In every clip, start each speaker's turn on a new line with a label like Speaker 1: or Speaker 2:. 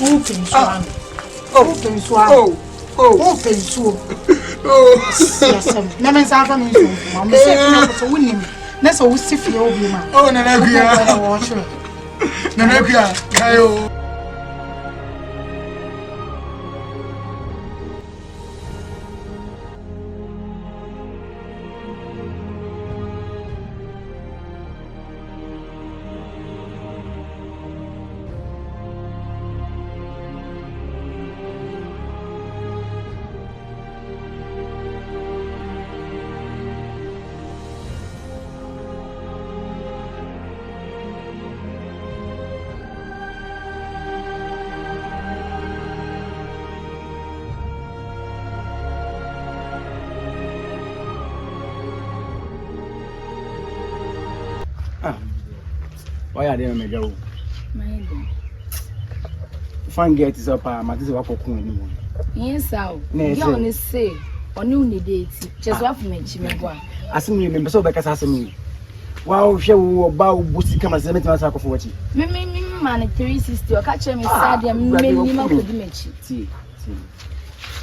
Speaker 1: open so. Open so. Open so. Yes, never saw from you. Mama said, "So win him." That's all we see for you, man.
Speaker 2: Oh, no, why are they make go? Fan get is up, Matis work for Queen.
Speaker 3: Yes, how? You only say, or new date, just what for me, Chimagua.
Speaker 2: As me, remember so back as me. Wow, show about Bussy come as a metal sack of watching.
Speaker 3: Man, 360 or catch me, Sadia, minimum could match.
Speaker 2: See,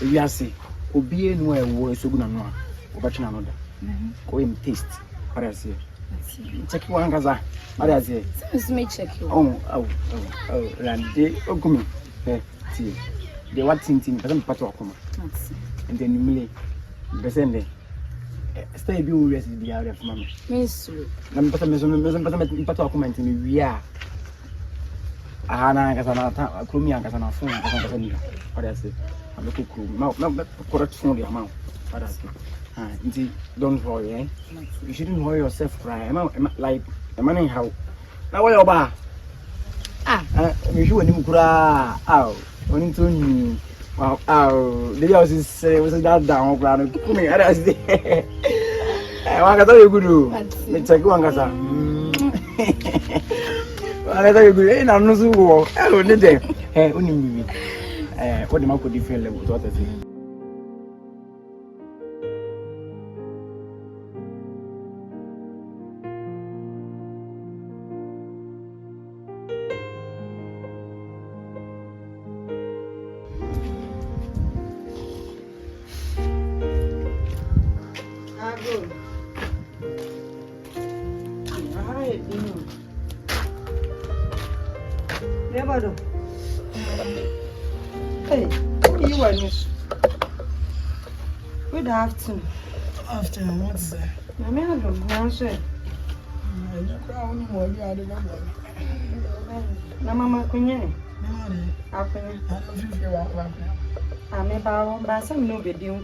Speaker 2: if you are say, Obi and where was so good and one, or watching another. Go him taste, what I say. Check one gaza. What I say?
Speaker 3: Let me check you.
Speaker 2: Oh, Randy, oh, come here. See, they want things but I'm part of come. And then you may present stay be always the area of mamma.
Speaker 3: Miss,
Speaker 2: I'm part of comment in we are. Ahana Casana, Crumia Casana phone, what I say. I'm looking cool. No, correct phone the amount. What I say. Don't worry, eh? You shouldn't worry yourself, cry. I'm like the money how. Now where you are? You should him cry. Only to me. Wow, the house is was that down ground. Come here, I say. I want to tell you good. Me check one casa. I tell you good. I'm not so. I don't need them. Hey, only me. What the man could defend level? What I say.
Speaker 1: Hey, what do you want? Good afternoon.
Speaker 4: Afternoon, what's that?
Speaker 1: I mean, I don't know. Mama, Queen. I'm about by some no video.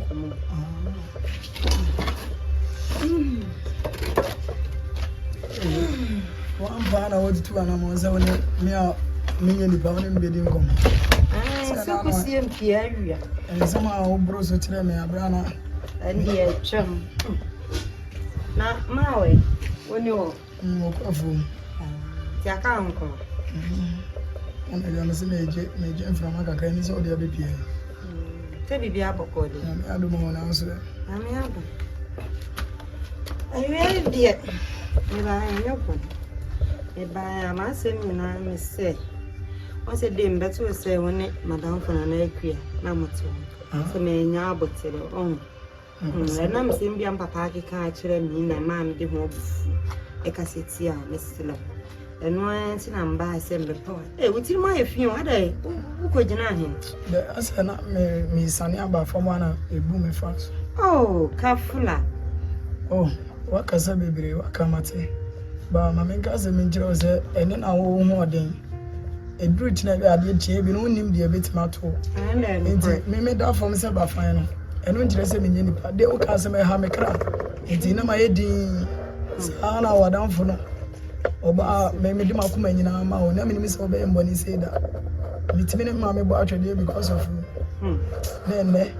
Speaker 4: One pound or 2 animals on me the pound in bidding come.
Speaker 1: So, see him here,
Speaker 4: and somehow bros to tell me a brana
Speaker 1: and here, chum. Now, my way, when you're uncle.
Speaker 4: And I don't see major from a can is all the other pier.
Speaker 1: Tell me, be able to
Speaker 4: I don't know answer.
Speaker 1: I'm able. I really did. If I am open, if I am asking, I may say. Once a day, better say when it, Madame for an acre, Namato. So, may now but tell on. And I'm saying, be papa can't actually mean that man did more. A cassetia, Miss Silla. And once I'm by some before. Eh, would you mind if you had a who could deny him?
Speaker 4: The answer not me, Sunny about from one a booming fast.
Speaker 1: Oh, Kafula.
Speaker 4: Oh, what can I be? What come at it? But my main cousin Minjo said, and then I will more than a bridge never had yet, no name be a bit matter. And then, me made that for myself by final. And when you say me, they will cast me a hammer. It's in my head. Sana wa down for no. Oba me me di makuma nyina ma o na me miss oba emboni say that. Mitimi ne ma me bo atwede because of then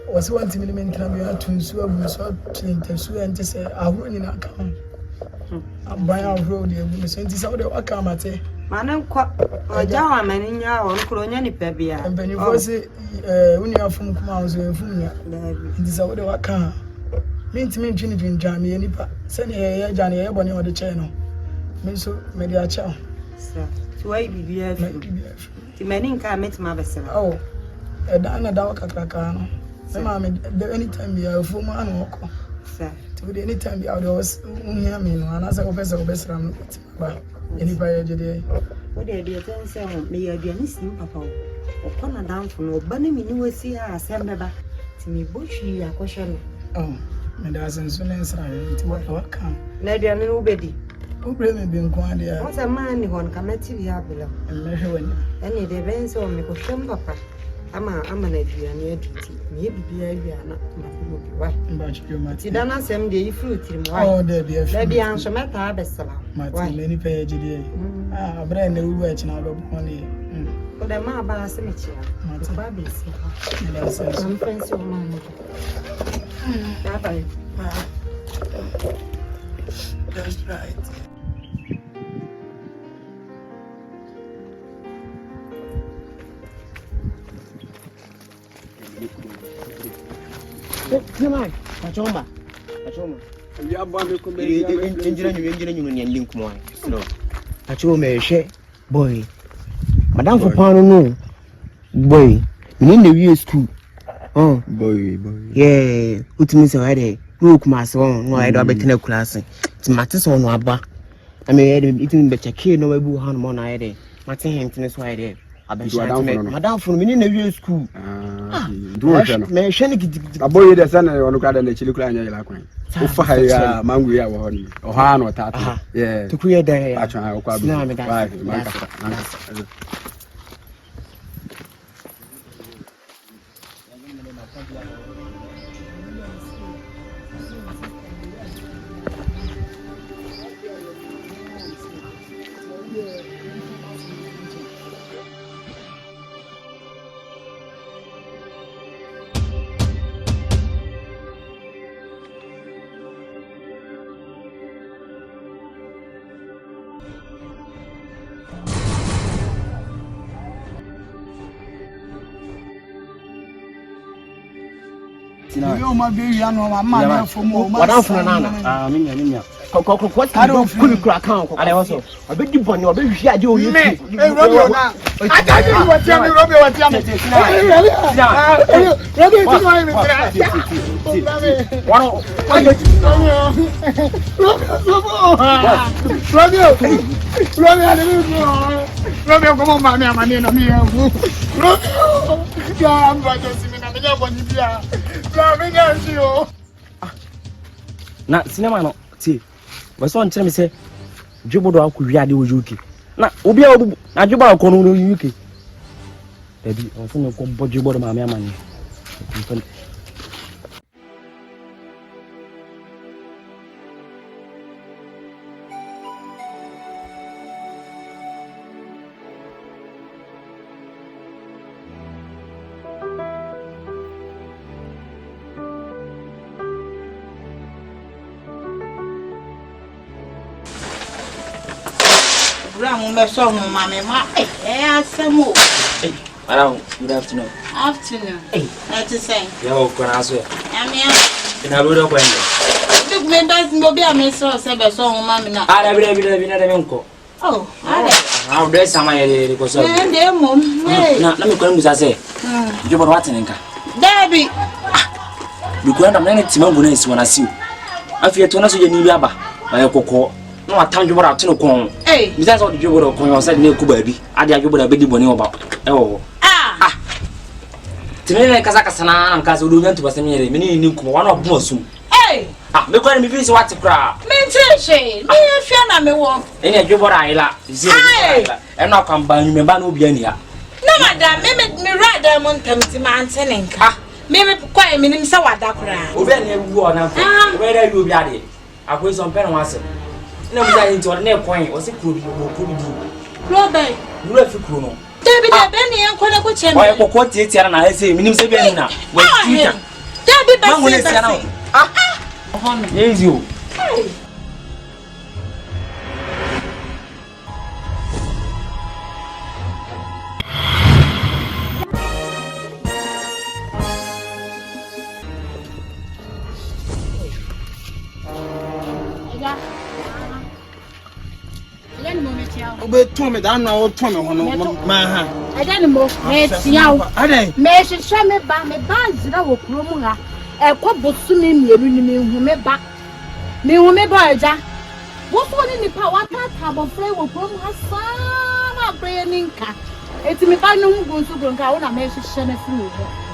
Speaker 4: was want me me ntina me atunsu abu so tintasu ente say ahuro nyina aka aban ahuro de abu so enti say wo de aka mate
Speaker 1: manan kwa oja wa mani nya wo nkro nya ni pa bia
Speaker 4: empani fo say uni afum kuma so enfum nya enti say wo de aka Minti twin jam ye nipa se ne ye jane ye bone o de che no me so me dia cha
Speaker 1: sir to why bibia The many can meet my vessel.
Speaker 4: Oh, a dana dog cacacano. The mammy, anytime you are full man walk.
Speaker 1: Sir,
Speaker 4: to anytime you are those mean, and as a vessel best ram. Any by today.
Speaker 1: what they do, may I be anything, Papa. Upon a down for no bunny, me will see her assemble back to me bushy a question.
Speaker 4: Oh, my doesn't soon answer to what come.
Speaker 1: Nadia, nobody.
Speaker 4: Who blame me being quiet?
Speaker 1: What's a man who can come to you below?
Speaker 4: And measure when
Speaker 1: Any depends on me, Papa. I'm an idea near duty. Maybe be a not my
Speaker 4: but you might
Speaker 1: see done some day fruit in
Speaker 4: oh, there be a
Speaker 1: maybe answer my best.
Speaker 4: my many page today. Ah, brand new watch now of money.
Speaker 1: But the ma by a cemetery. My babies. Some friends of mine. Bye.
Speaker 4: That's right.
Speaker 2: Come on, Pachoma. We are born to engineering.
Speaker 5: Pachoma, boy. Madame for Pano, no. Boy, in the year school. Oh, boy. Yeah, what means already. Look, my son, no, I don't bet in a class. It's matters on our back. I mean, it didn't bet a kid, no, I will have one idea. Martin Hampton is why there. I bet Madame from in the year school.
Speaker 2: Do it, a boy, the son on the garden, the chili clan, like one. Fire, Manguia, or Han or Tata. Yeah,
Speaker 5: to create the
Speaker 4: You might be young, my for more.
Speaker 5: What else for Nana? Minya. What kind of account? I also. I bet you on your baby. I do.
Speaker 4: Hey, Romeo, now. I tell you what, Romeo, what you Romeo, come on, man, I'm in a meal. Romeo, I'm going to see me.
Speaker 5: Na cinema no ti we so nkyere me se dwobodo akɔwiade wo UK na obi a obu na dwobodo akɔ no UK dabi on fun ko dwobodo ma me amane
Speaker 6: Hey, madam, good afternoon.
Speaker 7: Hey, that's the same.
Speaker 6: Yeah, of course.
Speaker 7: I'm here.
Speaker 6: In a little way.
Speaker 7: Look, me doesn't be a miss or seven song, mamma.
Speaker 6: I never uncle.
Speaker 7: Oh,
Speaker 6: I'll dress some of the person. Let me come to say, you were watching.
Speaker 7: Debbie,
Speaker 6: you can't have any Timon when I see you. I fear to answer your new yaba by a cocoa. No, I can't do out to no. Hey, that's what you were going on said, no, baby. I did you would have been money about. Oh, to me, like Kazakasana and Kazudu to Basamiri, many new one of Mosum. Hey, look at me, please, what to cry.
Speaker 7: Mention, me, if you're not me walk.
Speaker 6: Any of you what I like, and not come by me, Banu Biania.
Speaker 7: No, madam, me rather want them to man selling car. Maybe quite minimum Sawadakra.
Speaker 6: Ubeni, you are not where you be. I put some pen once. No, I into a nail point was a crew you could do.
Speaker 7: Robert,
Speaker 6: you left a crew.
Speaker 7: David, Benny, and Quanaco,
Speaker 6: why I quote it and I say, minimum Sabina. Wait,
Speaker 7: David, but
Speaker 6: yes, you.
Speaker 3: Let me
Speaker 5: Obe to me that now to me hono ma ha.
Speaker 3: Ẹja ni mo metia wo. Me hwehwe me ba zira wo kurom ha. Ekọ bosumi mieru ni me hu me ba. Me hu me ba ẹja. Wo so ni nipa wa ta bo frɛ wo kurom ha saa na brɛ ni nka. Eti me ba no hu gonso gronka wo na me hwehwe na fi wo.